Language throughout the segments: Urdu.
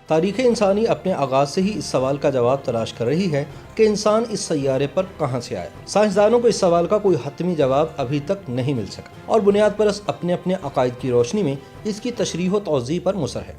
تاریخ انسانی اپنے آغاز سے ہی اس سوال کا جواب تلاش کر رہی ہے کہ انسان اس سیارے پر کہاں سے آیا۔ سائنسدانوں کو اس سوال کا کوئی حتمی جواب ابھی تک نہیں مل سکا اور بنیاد پرست اپنے اپنے عقائد کی روشنی میں اس کی تشریح و توضیح پر مصر ہے۔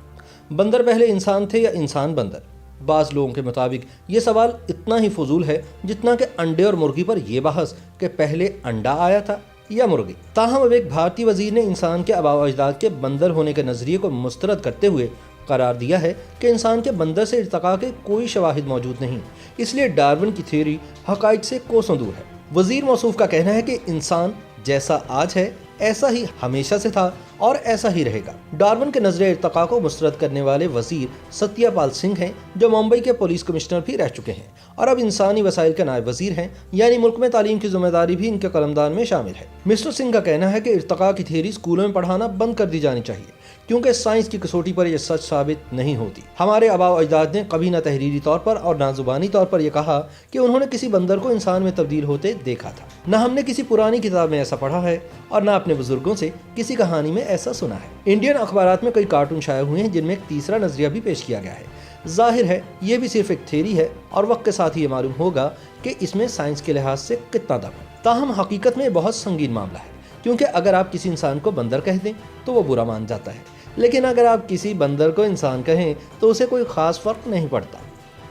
بندر پہلے انسان تھے یا انسان بندر؟ بعض لوگوں کے مطابق یہ سوال اتنا ہی فضول ہے جتنا کہ انڈے اور مرغی پر یہ بحث کہ پہلے انڈا آیا تھا یا مرغی۔ تاہم اب ایک بھارتی وزیر نے انسان کے آباء و اجداد کے بندر ہونے کے نظریے کو مسترد کرتے ہوئے قرار دیا ہے کہ انسان کے بندر سے ارتقاء کے کوئی شواہد موجود نہیں، اس لیے ڈارون کی تھیوری حقائق سے کوسوں دور ہے۔ وزیر موصوف کا کہنا ہے کہ انسان جیسا آج ہے ایسا ہی ہمیشہ سے تھا اور ایسا ہی رہے گا۔ ڈارون کے نظریہ ارتقاء کو مسترد کرنے والے وزیر ستیہ پال سنگھ ہیں، جو ممبئی کے پولیس کمشنر بھی رہ چکے ہیں اور اب انسانی وسائل کے نائب وزیر ہیں، یعنی ملک میں تعلیم کی ذمہ داری بھی ان کے قلمدان میں شامل ہے۔ مسٹر سنگھ کا کہنا ہے کہ ارتقاء کی تھیوری اسکولوں میں پڑھانا بند کر دی جانی چاہیے، کیونکہ سائنس کی کسوٹی پر یہ سچ ثابت نہیں ہوتی۔ ہمارے آباء و اجداد نے کبھی نہ تحریری طور پر اور نہ زبانی طور پر یہ کہا کہ انہوں نے کسی بندر کو انسان میں تبدیل ہوتے دیکھا تھا، نہ ہم نے کسی پرانی کتاب میں ایسا پڑھا ہے اور نہ اپنے بزرگوں سے کسی کہانی میں ایسا سنا ہے۔ انڈین اخبارات میں کئی کارٹون شائع ہوئے ہیں جن میں ایک تیسرا نظریہ بھی پیش کیا گیا ہے۔ ظاہر ہے یہ بھی صرف ایک تھیوری ہے اور وقت کے ساتھ ہی یہ معلوم ہوگا کہ اس میں سائنس کے لحاظ سے کتنا دم ہے۔ تاہم حقیقت میں یہ بہت سنگین معاملہ ہے، کیونکہ اگر آپ کسی انسان کو بندر کہہ دیں تو وہ برا مان جاتا ہے، لیکن اگر آپ کسی بندر کو انسان کہیں تو اسے کوئی خاص فرق نہیں پڑتا۔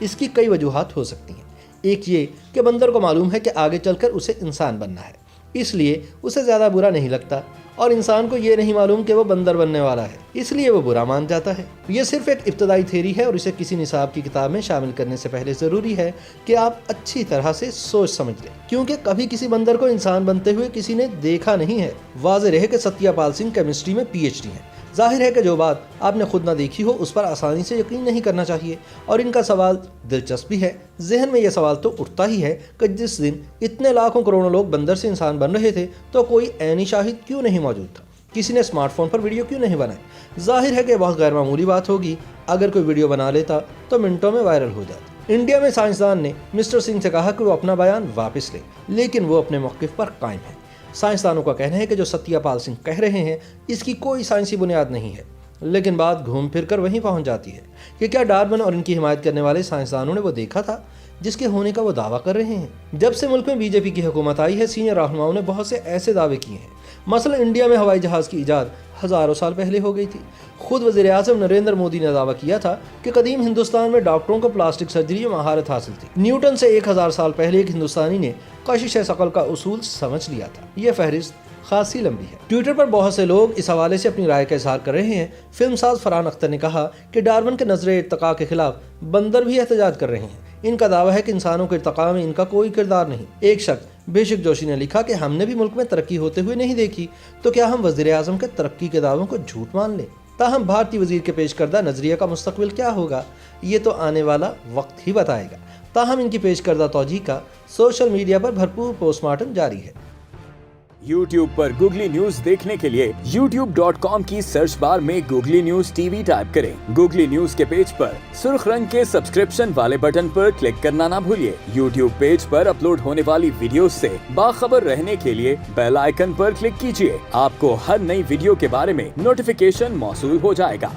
اس کی کئی وجوہات ہو سکتی ہیں۔ ایک یہ کہ بندر کو معلوم ہے کہ آگے چل کر اسے انسان بننا ہے، اس لیے اسے زیادہ برا نہیں لگتا، اور انسان کو یہ نہیں معلوم کہ وہ بندر بننے والا ہے، اس لیے وہ برا مان جاتا ہے۔ یہ صرف ایک ابتدائی تھیوری ہے اور اسے کسی نصاب کی کتاب میں شامل کرنے سے پہلے ضروری ہے کہ آپ اچھی طرح سے سوچ سمجھ لیں، کیونکہ کبھی کسی بندر کو انسان بنتے ہوئے کسی نے دیکھا نہیں ہے۔ واضح رہے کہ ستیہ پال سنگھ کیمسٹری میں پی ایچ ڈی ہیں۔ ظاہر ہے کہ جو بات آپ نے خود نہ دیکھی ہو اس پر آسانی سے یقین نہیں کرنا چاہیے، اور ان کا سوال دلچسپ بھی ہے۔ ذہن میں یہ سوال تو اٹھتا ہی ہے کہ جس دن اتنے لاکھوں کروڑوں لوگ بندر سے انسان بن رہے تھے تو کوئی عینی شاہد کیوں نہیں موجود تھا؟ کسی نے اسمارٹ فون پر ویڈیو کیوں نہیں بنائے؟ ظاہر ہے کہ بہت غیر معمولی بات ہوگی، اگر کوئی ویڈیو بنا لیتا تو منٹوں میں وائرل ہو جاتی۔ انڈیا میں سائنسدان نے مسٹر سنگھ سے کہا کہ وہ اپنا بیان واپس لے، لیکن وہ اپنے موقف پر قائم ہے۔ سائنسدانوں کا کہنا ہے کہ جو ستیہ پال سنگھ کہہ رہے ہیں اس کی کوئی سائنسی بنیاد نہیں ہے، لیکن بات گھوم پھر کر وہیں پہنچ جاتی ہے کہ کیا ڈارون اور ان کی حمایت کرنے والے سائنسدانوں نے وہ دیکھا تھا جس کے ہونے کا وہ دعویٰ کر رہے ہیں؟ جب سے ملک میں بی جے پی کی حکومت آئی ہے، سینئر رہنماؤں نے بہت سے ایسے دعوے کیے ہیں۔ مثلا انڈیا میں ہوائی جہاز کی ایجاد ہزاروں سال پہلے ہو گئی تھی۔ خود وزیر اعظم نریندر مودی نے دعویٰ کیا تھا کہ قدیم ہندوستان میں ڈاکٹروں کو پلاسٹک سرجری میں مہارت حاصل تھی۔ نیوٹن سے 1000 سال پہلے ایک ہندوستانی نے کشش ثقل کا اصول سمجھ لیا تھا۔ یہ فہرست خاصی لمبی ہے۔ ٹویٹر پر بہت سے لوگ اس حوالے سے اپنی رائے کا اظہار کر رہے ہیں۔ فلم ساز فرحان اختر نے کہا کہ ڈارون کے نظریہ ارتقاء کے خلاف بندر بھی احتجاج کر رہے ہیں۔ ان کا دعویٰ ہے کہ انسانوں کے ارتقاء میں ان کا کوئی کردار نہیں۔ ایک شخص بیشک جوشی نے لکھا کہ ہم نے بھی ملک میں ترقی ہوتے ہوئے نہیں دیکھی، تو کیا ہم وزیر اعظم کے ترقی کے دعووں کو جھوٹ مان لیں؟ تاہم بھارتی وزیر کے پیش کردہ نظریے کا مستقبل کیا ہوگا یہ تو آنے والا وقت ہی بتائے گا۔ تاہم ان کی پیش کردہ توجیہ کا سوشل میڈیا پر بھرپور پوسٹ مارٹم جاری ہے۔ YouTube پر گوگلی نیوز دیکھنے کے لیے youtube.com کی سرچ بار میں googly news T V type کریں۔ گوگلی نیوز کے پیج پر سرخ رنگ کے سبسکرپشن والے بٹن پر کلک کرنا نہ بھولیے۔ YouTube پیج پر اپلوڈ ہونے والی ویڈیوز سے باخبر رہنے کے لیے بیل آئیکن پر کلک کیجیے۔ آپ کو ہر نئی ویڈیو کے بارے میں نوٹیفیکیشن موصول ہو جائے گا۔